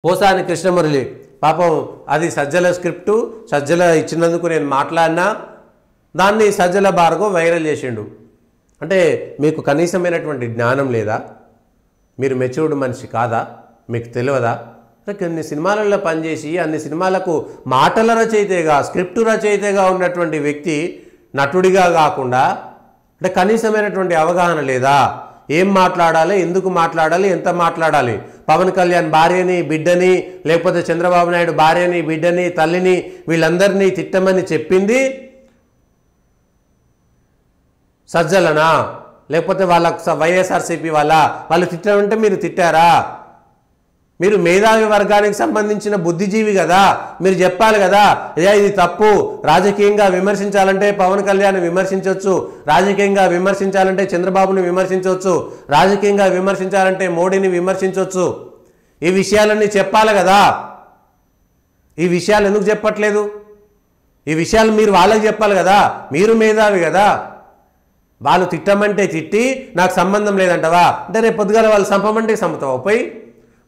పోసాని కృష్ణమురళి పాపం అది సజ్జల స్క్రిప్టు సజ్జల ఇచ్చినందుకు నేను మాట్లాడినా దాన్ని సజ్జల భార్గవ్ వైరల్ చేసిండు. అంటే మీకు కనీసమైనటువంటి జ్ఞానం లేదా? మీరు మెచ్యూర్డ్ మనిషి కాదా? మీకు తెలియదా? కొన్ని సినిమాలలో పనిచేసి అన్ని సినిమాలకు మాటల రచయితగా స్క్రిప్టు రచయితగా ఉన్నటువంటి వ్యక్తి నటుడిగా కాకుండా అంటే కనీసమైనటువంటి అవగాహన లేదా? ఏం మాట్లాడాలి, ఎందుకు మాట్లాడాలి, ఎంత మాట్లాడాలి? పవన్ కళ్యాణ్ భార్యని బిడ్డని లేకపోతే చంద్రబాబు నాయుడు భార్యని బిడ్డని తల్లిని వీళ్ళందరినీ తిట్టమని చెప్పింది సజ్జలనా? లేకపోతే వాళ్ళ వైఎస్ఆర్సీపీ వాళ్ళు తిట్టారంటే మీరు తిట్టారా? మీరు మేధావి వర్గానికి సంబంధించిన బుద్ధిజీవి కదా, మీరు చెప్పాలి కదా, ఇది తప్పు, రాజకీయంగా విమర్శించాలంటే పవన్ కళ్యాణ్ విమర్శించవచ్చు, రాజకీయంగా విమర్శించాలంటే చంద్రబాబుని విమర్శించవచ్చు, రాజకీయంగా విమర్శించాలంటే మోడీని విమర్శించవచ్చు. ఈ విషయాలన్నీ చెప్పాలి కదా. ఈ విషయాలు ఎందుకు చెప్పట్లేదు? ఈ విషయాలు మీరు వాళ్ళకి చెప్పాలి కదా. మీరు మేధావి కదా. వాళ్ళు తిట్టమంటే తిట్టి నాకు సంబంధం లేదంటవా అంటే రేపు పొద్దుగాల వాళ్ళు చంపమంటే చంపుతావా? పోయి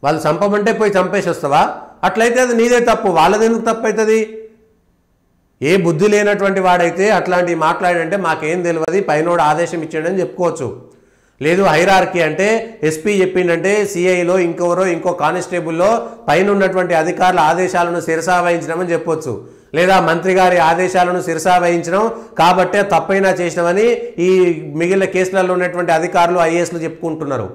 వాళ్ళు చంపమంటే పోయి చంపేసి వస్తావా? అట్లయితే అది నీదే తప్పు. వాళ్ళది ఎందుకు తప్పు అవుతుంది? ఏ బుద్ధి లేనటువంటి వాడైతే అట్లాంటివి మాట్లాడంటే మాకేం తెలియదు, పైనోడు ఆదేశం ఇచ్చాడని చెప్పుకోవచ్చు. లేదు హైరార్కీ అంటే ఎస్పీ చెప్పిండంటే సిఐలో ఇంకో కానిస్టేబుల్లో పైన ఉన్నటువంటి అధికారుల ఆదేశాలను శిరసావహించడమని చెప్పొచ్చు. లేదా మంత్రి గారి ఆదేశాలను శిరసావహించడం కాబట్టే తప్పైనా చేసినామని ఈ మిగిలిన కేసులలో ఉన్నటువంటి అధికారులు ఐఏఎస్లు చెప్పుకుంటున్నారు.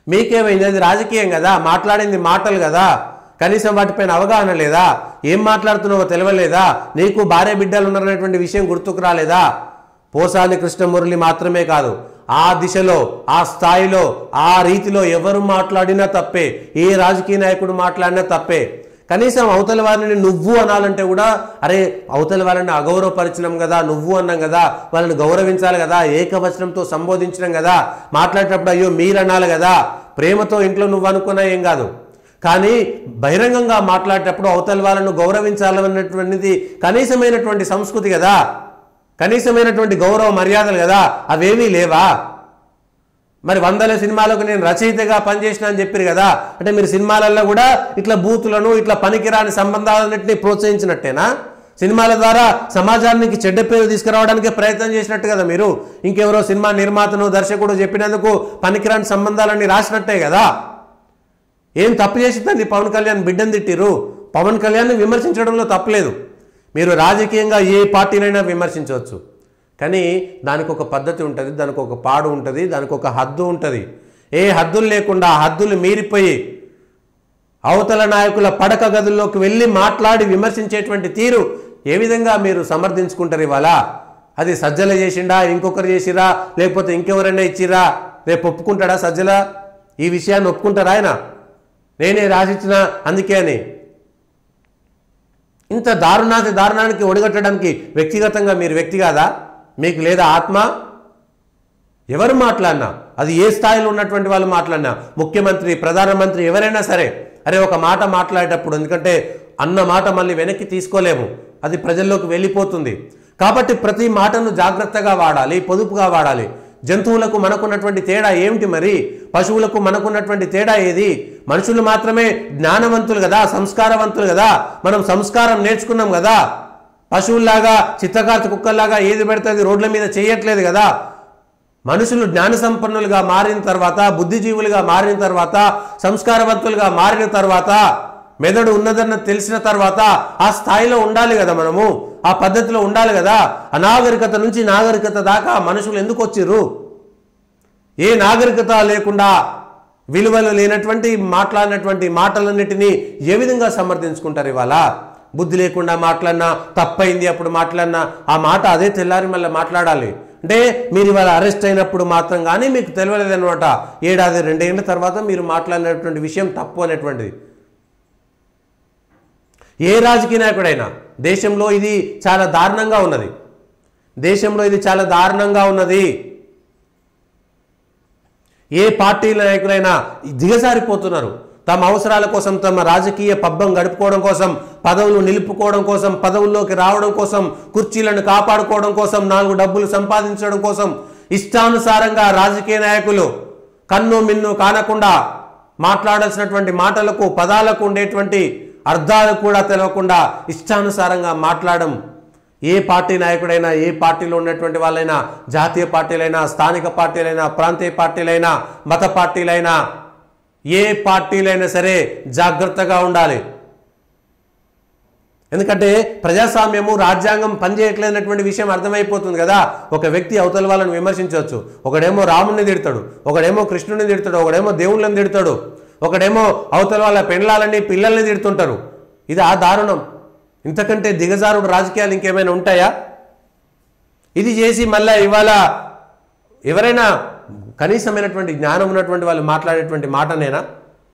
మీకేమైంది? అది రాజకీయం కదా, మాట్లాడింది మాటలు కదా, కనీసం వాటిపైన అవగాహన లేదా? ఏం మాట్లాడుతున్నావో తెలియలేదా? నీకు భార్య బిడ్డలు ఉన్నారనేటువంటి విషయం గుర్తుకు రాలేదా? పోసాని కృష్ణమురళి మాత్రమే కాదు, ఆ దిశలో ఆ స్థాయిలో ఆ రీతిలో ఎవరు మాట్లాడినా తప్పే, ఏ రాజకీయ నాయకుడు మాట్లాడినా తప్పే. కనీసం అవతల వారిని నువ్వు అనాలంటే కూడా అరే అవతల వారిని అగౌరవపరిచినాం కదా, నువ్వు అన్నాం కదా, వాళ్ళని గౌరవించాలి కదా, ఏకవచనంతో సంబోధించడం కదా, మాట్లాడేటప్పుడు అయ్యో మీరు అనాలి కదా. ప్రేమతో ఇంట్లో నువ్వు అనుకున్నా ఏం కాదు, కానీ బహిరంగంగా మాట్లాడేటప్పుడు అవతల వాళ్ళను గౌరవించాలన్నటువంటిది కనీసమైనటువంటి సంస్కృతి కదా, కనీసమైనటువంటి గౌరవ మర్యాదలు కదా, అవేమీ లేవా? మరి వందల సినిమాలకు నేను రచయితగా పనిచేసిన అని చెప్పారు కదా, అంటే మీరు సినిమాలలో కూడా ఇట్లా బూతులను ఇట్లా పనికిరాని సంబంధాలన్నింటినీ ప్రోత్సహించినట్టేనా? సినిమాల ద్వారా సమాజానికి చెడ్డ పేరు తీసుకురావడానికి ప్రయత్నం చేసినట్టు కదా మీరు. ఇంకెవరో సినిమా నిర్మాతను దర్శకుడు చెప్పినందుకు పనికిరాని సంబంధాలన్నీ రాసినట్టే కదా. ఏం తప్పు చేసిందండి? పవన్ కళ్యాణ్ బిడ్డను తిట్టిరు. పవన్ కళ్యాణ్ని విమర్శించడంలో తప్పలేదు. మీరు రాజకీయంగా ఏ పార్టీనైనా విమర్శించవచ్చు, కానీ దానికి ఒక పద్ధతి ఉంటుంది, దానికి ఒక పాడు ఉంటుంది, దానికి ఒక హద్దు ఉంటుంది. ఏ హద్దులు లేకుండా హద్దులు మీరిపోయి అవతల నాయకుల పడక గదుల్లోకి వెళ్ళి మాట్లాడి విమర్శించేటువంటి తీరు ఏ విధంగా మీరు సమర్థించుకుంటారు ఇవాళ? అది సజ్జల చేసిండా, ఇంకొకరు చేసిరా, లేకపోతే ఇంకెవరైనా ఇచ్చిరా? రేపు ఒప్పుకుంటాడా సజ్జల? ఈ విషయాన్ని ఒప్పుకుంటారా ఆయన? నేనే రాసిచ్చిన అందుకే అని ఇంత దారుణానికి ఒడిగట్టడానికి వ్యక్తిగతంగా మీరు వ్యక్తి కాదా? మీకు లేదా ఆత్మ? ఎవరు మాట్లాడినా, అది ఏ స్థాయిలో ఉన్నటువంటి వాళ్ళు మాట్లాడినా, ముఖ్యమంత్రి ప్రధానమంత్రి ఎవరైనా సరే, అరే ఒక మాట మాట్లాడేటప్పుడు, ఎందుకంటే అన్న మాట మళ్ళీ వెనక్కి తీసుకోలేము, అది ప్రజల్లోకి వెళ్ళిపోతుంది. కాబట్టి ప్రతి మాటను జాగ్రత్తగా వాడాలి, పొదుపుగా వాడాలి. జంతువులకు మనకున్నటువంటి తేడా ఏమిటి? మరి పశువులకు మనకున్నటువంటి తేడా ఏది? మనుషులు మాత్రమే జ్ఞానవంతులు కదా, సంస్కారవంతులు కదా, మనం సంస్కారం నేర్చుకున్నాం కదా. పశువుల్లాగా చిత్తకార్త కుక్కల్లాగా ఏది పెడితే రోడ్ల మీద చేయట్లేదు కదా. మనుషులు జ్ఞాన సంపన్నులుగా మారిన తర్వాత, బుద్ధిజీవులుగా మారిన తర్వాత, సంస్కారవంతులుగా మారిన తర్వాత, మెదడు ఉన్నదన్న తెలిసిన తర్వాత ఆ స్థాయిలో ఉండాలి కదా, మనము ఆ పద్ధతిలో ఉండాలి కదా. అనాగరికత నుంచి నాగరికత దాకా మనుషులు ఎందుకు వచ్చిర్రు? ఏ నాగరికత లేకుండా విలువలు లేనటువంటి మాట్లాడినటువంటి మాటలన్నిటినీ ఏ విధంగా సమర్థించుకుంటారు ఇవాళ? బుద్ధి లేకుండా మాట్లాడినా, తప్పైంది అప్పుడు మాట్లాడినా ఆ మాట అదే తెల్లారి మళ్ళీ మాట్లాడాలి. అంటే మీరు ఇవాళ అరెస్ట్ అయినప్పుడు మాత్రం కానీ మీకు తెలియలేదన్నమాట, ఏడాది 2 ఏళ్ళ తర్వాత మీరు మాట్లాడినటువంటి విషయం తప్పు అనేటువంటిది. ఏ రాజకీయ నాయకుడైనా దేశంలో ఇది చాలా దారుణంగా ఉన్నది, దేశంలో ఇది చాలా దారుణంగా ఉన్నది. ఏ పార్టీల నాయకులైనా దిగజారిపోతున్నారు. తమ అవసరాల కోసం, తమ రాజకీయ పబ్బం గడుపుకోవడం కోసం, పదవులు నిలుపుకోవడం కోసం, పదవుల్లోకి రావడం కోసం, కుర్చీలను కాపాడుకోవడం కోసం, 4 డబ్బులు సంపాదించడం కోసం ఇష్టానుసారంగా రాజకీయ నాయకులు కన్ను మిన్ను కానకుండా మాట్లాడాల్సినటువంటి మాటలకు పదాలకు ఉండేటువంటి అర్థాలు కూడా తెలియకుండా ఇష్టానుసారంగా మాట్లాడడం ఏ పార్టీ నాయకుడైనా, ఏ పార్టీలో ఉన్నటువంటి వాళ్ళైనా, జాతీయ పార్టీలైనా, స్థానిక పార్టీలైనా, ప్రాంతీయ పార్టీలైనా, మత పార్టీలైనా, ఏ పార్టీలైనా సరే జాగ్రత్తగా ఉండాలి. ఎందుకంటే ప్రజాస్వామ్యము, రాజ్యాంగం పనిచేయట్లేనటువంటి విషయం అర్థమైపోతుంది కదా. ఒక వ్యక్తి అవతల వాళ్ళని విమర్శించవచ్చు. ఒకడేమో రాముడిని తిడతాడు, ఒకడేమో కృష్ణుడిని తిడతాడు, ఒకడేమో దేవుళ్ళని తిడతాడు, ఒకడేమో అవతల వాళ్ళ పెండ్లాలని పిల్లల్ని తిడుతుంటారు. ఇది ఆ దారుణం. ఇంతకంటే దిగజారుడు రాజకీయాలు ఇంకేమైనా ఉంటాయా? ఇది చేసి మళ్ళీ ఇవాళ ఎవరైనా కనీసమైనటువంటి జ్ఞానం ఉన్నటువంటి వాళ్ళు మాట్లాడేటువంటి మాటనేనా?